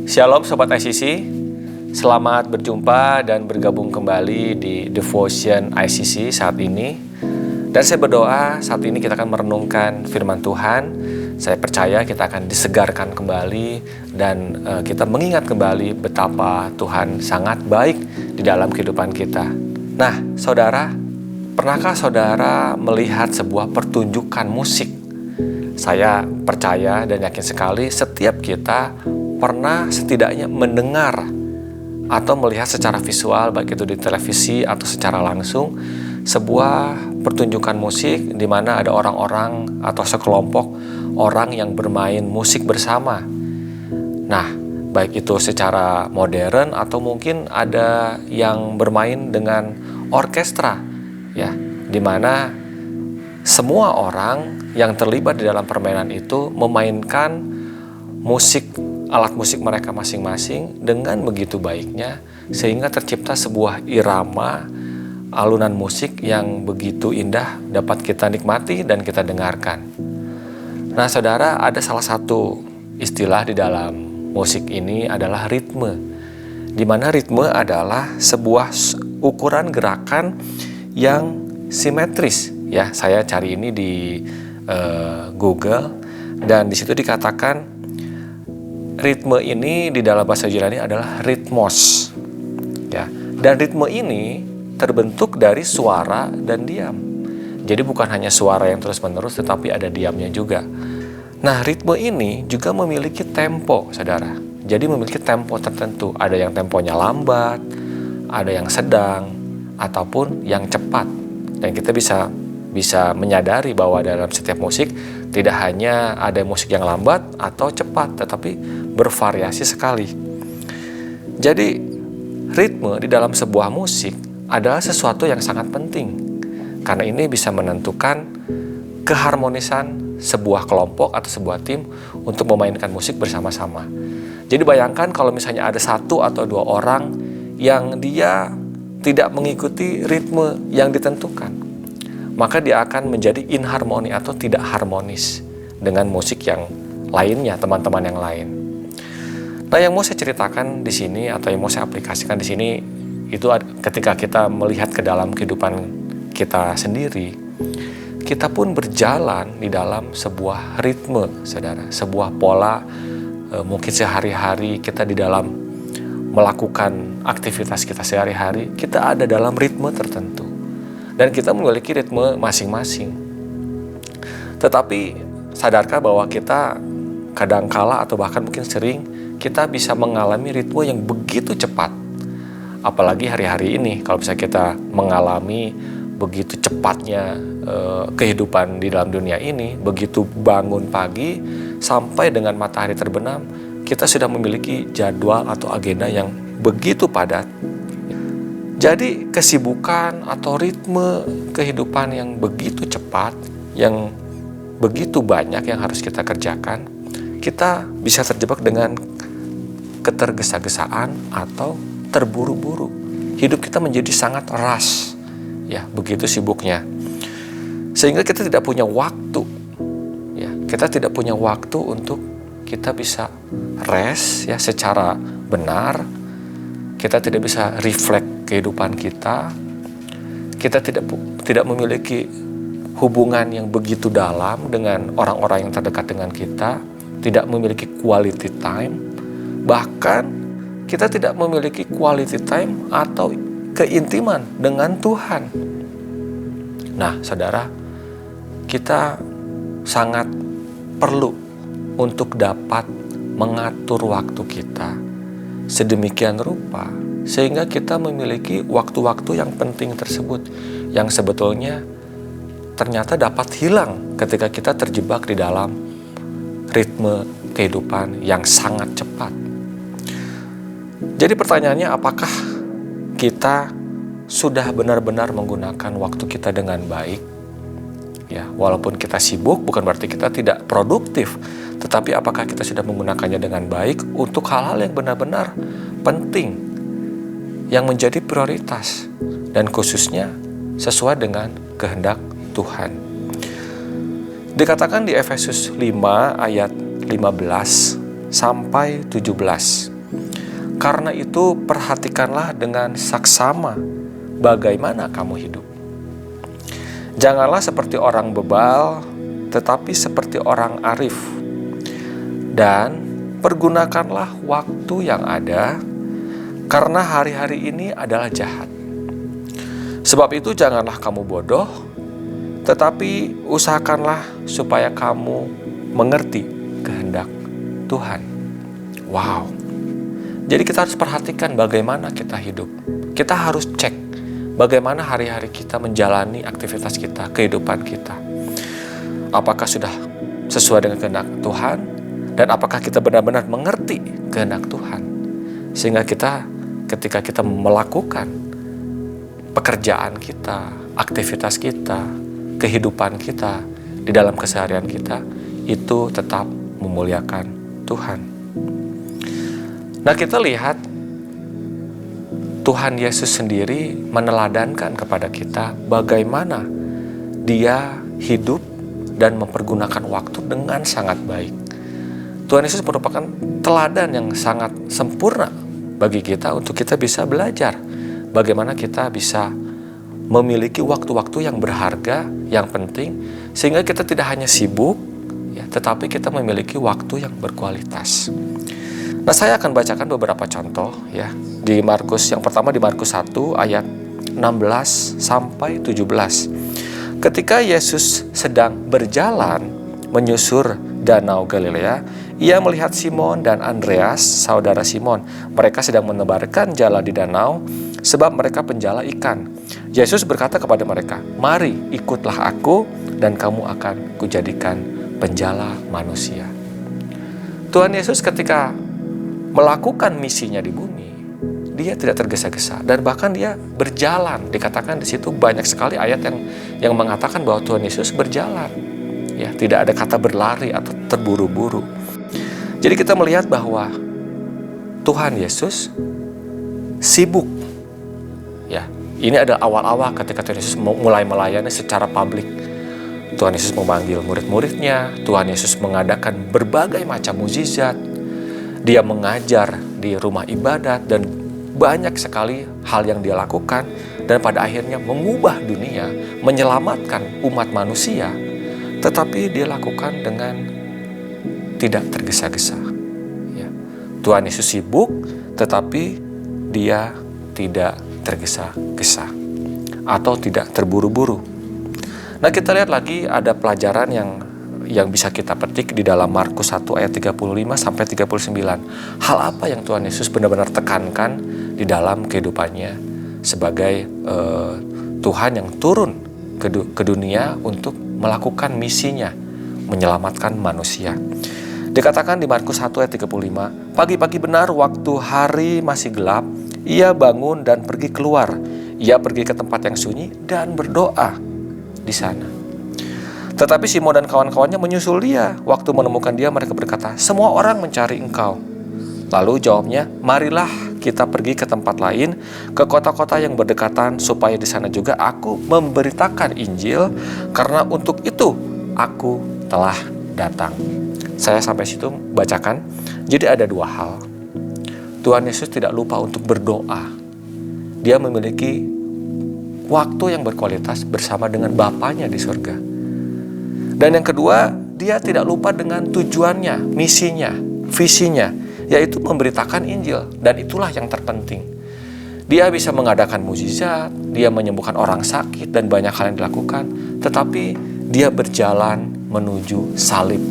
Shalom Sobat ICC, selamat berjumpa dan bergabung kembali di Devotion ICC saat ini. Dan saya berdoa saat ini kita akan merenungkan firman Tuhan. Saya percaya kita akan disegarkan kembali dan kita mengingat kembali betapa Tuhan sangat baik di dalam kehidupan kita. Nah, saudara, pernahkah saudara melihat sebuah pertunjukan musik? Saya percaya dan yakin sekali setiap kita pernah setidaknya mendengar atau melihat secara visual, baik itu di televisi atau secara langsung, sebuah pertunjukan musik di mana ada orang-orang atau sekelompok orang yang bermain musik bersama. Nah, baik itu secara modern atau mungkin ada yang bermain dengan orkestra, ya, di mana semua orang yang terlibat di dalam permainan itu memainkan musik, alat musik mereka masing-masing dengan begitu baiknya sehingga tercipta sebuah irama alunan musik yang begitu indah dapat kita nikmati dan kita dengarkan. Nah, saudara, ada salah satu istilah di dalam musik ini adalah ritme, di mana ritme adalah sebuah ukuran gerakan yang simetris. Ya, saya cari ini di Google dan di situ dikatakan ritme ini di dalam bahasa Yunani adalah ritmos, ya. Dan ritme ini terbentuk dari suara dan diam. Jadi bukan hanya suara yang terus-menerus, tetapi ada diamnya juga. Nah, ritme ini juga memiliki tempo, saudara. Jadi memiliki tempo tertentu. Ada yang temponya lambat, ada yang sedang, ataupun yang cepat. Dan kita bisa menyadari bahwa dalam setiap musik tidak hanya ada musik yang lambat atau cepat, tetapi bervariasi sekali. Jadi ritme di dalam sebuah musik adalah sesuatu yang sangat penting, karena ini bisa menentukan keharmonisan sebuah kelompok atau sebuah tim untuk memainkan musik bersama-sama. Jadi bayangkan kalau misalnya ada satu atau dua orang yang dia tidak mengikuti ritme yang ditentukan, maka dia akan menjadi inharmoni atau tidak harmonis dengan musik yang lainnya, teman-teman yang lain. Nah, yang mau saya ceritakan di sini atau yang mau saya aplikasikan di sini itu ketika kita melihat ke dalam kehidupan kita sendiri, kita pun berjalan di dalam sebuah ritme, saudara, sebuah pola. Mungkin sehari-hari kita di dalam melakukan aktivitas kita sehari-hari, kita ada dalam ritme tertentu. Dan kita memiliki ritme masing-masing. Tetapi sadarkah bahwa kita kadangkala atau bahkan mungkin sering kita bisa mengalami ritme yang begitu cepat. Apalagi hari-hari ini kalau misalnya kita mengalami begitu cepatnya kehidupan di dalam dunia ini, begitu bangun pagi sampai dengan matahari terbenam, kita sudah memiliki jadwal atau agenda yang begitu padat. Jadi kesibukan atau ritme kehidupan yang begitu cepat, yang begitu banyak yang harus kita kerjakan, kita bisa terjebak dengan ketergesa-gesaan atau terburu-buru. Hidup kita menjadi sangat rush, ya, begitu sibuknya. Sehingga kita tidak punya waktu, ya, kita tidak punya waktu untuk kita bisa rest, ya, secara benar. Kita tidak bisa reflect kehidupan kita. Kita tidak memiliki hubungan yang begitu dalam dengan orang-orang yang terdekat dengan kita. Tidak memiliki quality time. Bahkan kita tidak memiliki quality time atau keintiman dengan Tuhan. Nah, saudara, kita sangat perlu untuk dapat mengatur waktu kita sedemikian rupa sehingga kita memiliki waktu-waktu yang penting tersebut yang sebetulnya ternyata dapat hilang ketika kita terjebak di dalam ritme kehidupan yang sangat cepat. Jadi pertanyaannya, apakah kita sudah benar-benar menggunakan waktu kita dengan baik? Ya, walaupun kita sibuk bukan berarti kita tidak produktif, tetapi apakah kita sudah menggunakannya dengan baik untuk hal-hal yang benar-benar penting, yang menjadi prioritas, dan khususnya sesuai dengan kehendak Tuhan. Dikatakan di Efesus 5 ayat 15 sampai 17. Karena itu perhatikanlah dengan saksama bagaimana kamu hidup. Janganlah seperti orang bebal, tetapi seperti orang arif. Dan pergunakanlah waktu yang ada, karena hari-hari ini adalah jahat. Sebab itu janganlah kamu bodoh, tetapi usahakanlah supaya kamu mengerti kehendak Tuhan. Wow. Jadi kita harus perhatikan bagaimana kita hidup. Kita harus cek bagaimana hari-hari kita menjalani aktivitas kita, kehidupan kita. Apakah sudah sesuai dengan kehendak Tuhan? Dan apakah kita benar-benar mengerti kehendak Tuhan? Sehingga kita ketika kita melakukan pekerjaan kita, aktivitas kita, kehidupan kita, di dalam keseharian kita, itu tetap memuliakan Tuhan. Nah, kita lihat Tuhan Yesus sendiri meneladankan kepada kita bagaimana Dia hidup dan mempergunakan waktu dengan sangat baik. Tuhan Yesus merupakan teladan yang sangat sempurna bagi kita untuk kita bisa belajar bagaimana kita bisa memiliki waktu-waktu yang berharga, yang penting, sehingga kita tidak hanya sibuk, ya, tetapi kita memiliki waktu yang berkualitas. Nah, saya akan bacakan beberapa contoh ya di Markus. Yang pertama di Markus 1 ayat 16 sampai 17. Ketika Yesus sedang berjalan menyusur Danau Galilea, Ia melihat Simon dan Andreas, saudara Simon. Mereka sedang menebarkan jala di danau sebab mereka penjala ikan. Yesus berkata kepada mereka, "Mari ikutlah aku dan kamu akan kujadikan penjala manusia." Tuhan Yesus ketika melakukan misinya di bumi, Dia tidak tergesa-gesa dan bahkan Dia berjalan. Dikatakan di situ banyak sekali ayat yang mengatakan bahwa Tuhan Yesus berjalan. Ya, tidak ada kata berlari atau terburu-buru. Jadi kita melihat bahwa Tuhan Yesus sibuk. Ya, ini adalah awal-awal ketika Tuhan Yesus mulai melayani secara publik. Tuhan Yesus memanggil murid-muridnya, Tuhan Yesus mengadakan berbagai macam mukjizat. Dia mengajar di rumah ibadat dan banyak sekali hal yang Dia lakukan dan pada akhirnya mengubah dunia, menyelamatkan umat manusia, tetapi Dia lakukan dengan tidak tergesa-gesa. Ya. Tuhan Yesus sibuk, tetapi Dia tidak tergesa-gesa atau tidak terburu-buru. Nah, kita lihat lagi ada pelajaran yang bisa kita petik di dalam Markus 1 ayat 35 sampai 39. Hal apa yang Tuhan Yesus benar-benar tekankan di dalam kehidupannya sebagai Tuhan yang turun ke dunia untuk melakukan misinya, menyelamatkan manusia. Dikatakan di Markus 1 ayat 35, pagi-pagi benar waktu hari masih gelap, Ia bangun dan pergi keluar. Ia pergi ke tempat yang sunyi dan berdoa di sana. Tetapi Simon dan kawan-kawannya menyusul Dia. Waktu menemukan Dia, mereka berkata, "Semua orang mencari Engkau." Lalu jawabnya, "Marilah kita pergi ke tempat lain, ke kota-kota yang berdekatan, supaya di sana juga aku memberitakan Injil, karena untuk itu aku telah datang." Saya sampai situ bacakan. Jadi ada dua hal. Tuhan Yesus tidak lupa untuk berdoa. Dia memiliki waktu yang berkualitas bersama dengan Bapanya di surga. Dan yang kedua, Dia tidak lupa dengan tujuannya, misinya, visinya, yaitu memberitakan Injil. Dan itulah yang terpenting. Dia bisa mengadakan mukjizat, Dia menyembuhkan orang sakit dan banyak hal yang dilakukan, tetapi Dia berjalan menuju salib,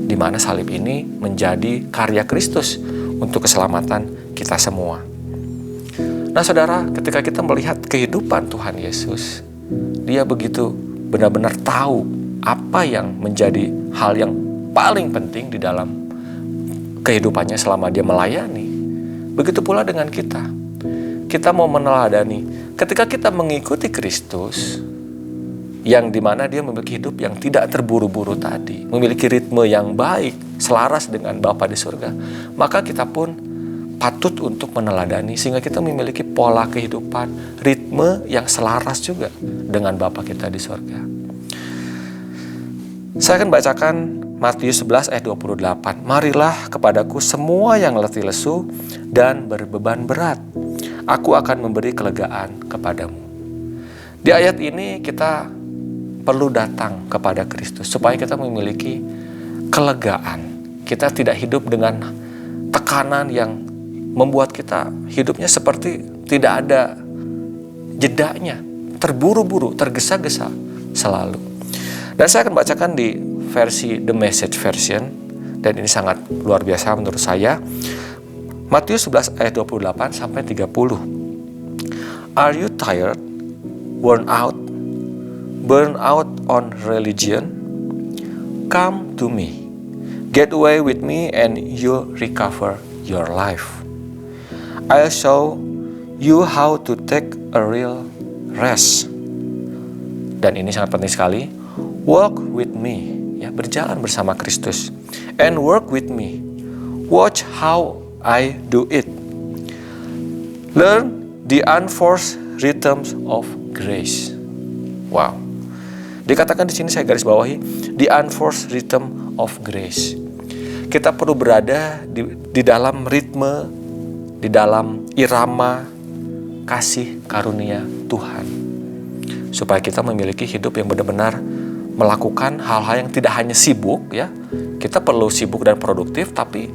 di mana salib ini menjadi karya Kristus untuk keselamatan kita semua. Nah, saudara, ketika kita melihat kehidupan Tuhan Yesus, Dia begitu benar-benar tahu apa yang menjadi hal yang paling penting di dalam kehidupannya selama Dia melayani. Begitu pula dengan kita. Kita mau meneladani. Ketika kita mengikuti Kristus, yang dimana Dia memiliki hidup yang tidak terburu-buru tadi, memiliki ritme yang baik, selaras dengan Bapa di surga, maka kita pun patut untuk meneladani sehingga kita memiliki pola kehidupan, ritme yang selaras juga dengan Bapa kita di surga. Saya akan bacakan Matius 11 ayat 28. Marilah kepadaku semua yang letih lesu dan berbeban berat. Aku akan memberi kelegaan kepadamu. Di ayat ini kita perlu datang kepada Kristus supaya kita memiliki kelegaan. Kita tidak hidup dengan tekanan yang membuat kita hidupnya seperti tidak ada jedanya, terburu-buru, tergesa-gesa selalu. Dan saya akan bacakan di versi The Message Version, dan ini sangat luar biasa menurut saya. Matius 11 ayat 28 sampai 30. Are you tired, worn out, burned out on religion? Come to me. Get away with me and you'll recover your life. I'll show you how to take a real rest. Dan ini sangat penting sekali. Walk with me, ya, berjalan bersama Kristus. And work with me. Watch how I do it. Learn the unforced rhythms of grace. Wow. Dikatakan di sini, saya garis bawahi, the unforced rhythm of grace. Kita perlu berada di dalam ritme, di dalam irama kasih karunia Tuhan, supaya kita memiliki hidup yang benar-benar melakukan hal-hal yang tidak hanya sibuk, ya. Kita perlu sibuk dan produktif, tapi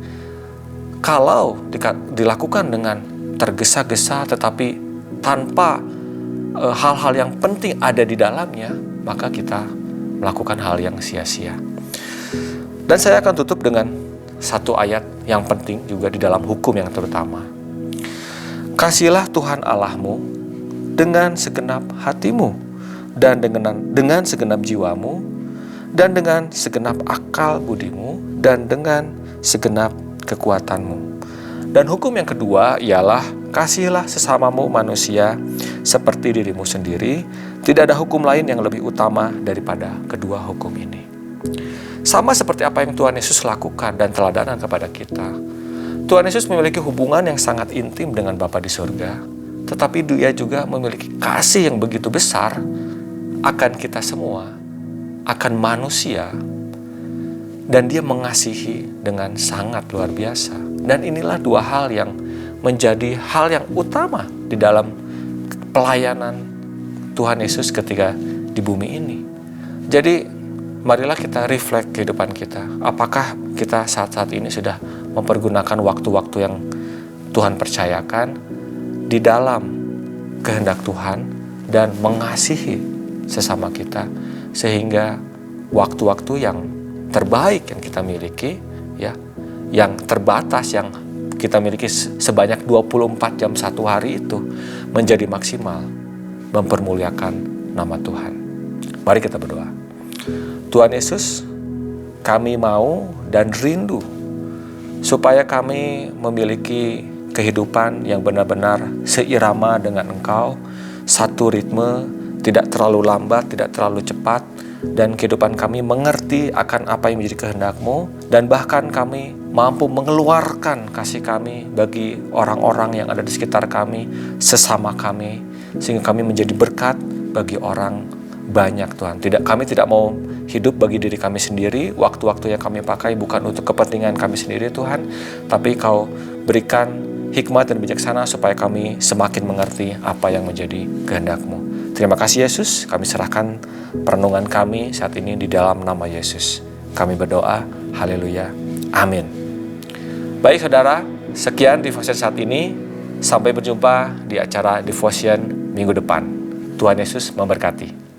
kalau dilakukan dengan tergesa-gesa tetapi tanpa hal-hal yang penting ada di dalamnya, maka kita melakukan hal yang sia-sia. Dan saya akan tutup dengan satu ayat yang penting juga di dalam hukum yang terutama. Kasihilah Tuhan Allahmu dengan segenap hatimu, dan dengan segenap jiwamu, dan dengan segenap akal budimu, dan dengan segenap kekuatanmu. Dan hukum yang kedua ialah kasihilah sesamamu manusia seperti dirimu sendiri. Tidak ada hukum lain yang lebih utama daripada kedua hukum ini. Sama seperti apa yang Tuhan Yesus lakukan dan teladanan kepada kita. Tuhan Yesus memiliki hubungan yang sangat intim dengan Bapa di surga, tetapi Dia juga memiliki kasih yang begitu besar akan kita semua, akan manusia, dan Dia mengasihi dengan sangat luar biasa. Dan inilah dua hal yang menjadi hal yang utama di dalam pelayanan Tuhan Yesus ketika di bumi ini. Jadi marilah kita reflect kehidupan kita. Apakah kita saat-saat ini sudah mempergunakan waktu-waktu yang Tuhan percayakan di dalam kehendak Tuhan dan mengasihi sesama kita, sehingga waktu-waktu yang terbaik yang kita miliki, ya, yang terbatas yang kita miliki sebanyak 24 jam satu hari itu menjadi maksimal mempermuliakan nama Tuhan. Mari kita berdoa. Tuhan Yesus, kami mau dan rindu supaya kami memiliki kehidupan yang benar-benar seirama dengan Engkau, satu ritme, tidak terlalu lambat, tidak terlalu cepat, dan kehidupan kami mengerti akan apa yang menjadi kehendak-Mu, dan bahkan kami mampu mengeluarkan kasih kami bagi orang-orang yang ada di sekitar kami, sesama kami, sehingga kami menjadi berkat bagi orang banyak, Tuhan. Kami tidak mau hidup bagi diri kami sendiri. Waktu-waktu yang kami pakai bukan untuk kepentingan kami sendiri, Tuhan, tapi Kau berikan hikmat dan bijaksana supaya kami semakin mengerti apa yang menjadi kehendak-Mu. Terima kasih Yesus, kami serahkan perenungan kami saat ini di dalam nama Yesus. Kami berdoa, haleluya, amin. Baik saudara, sekian Devotion saat ini. Sampai berjumpa di acara Devotion minggu depan. Tuhan Yesus memberkati.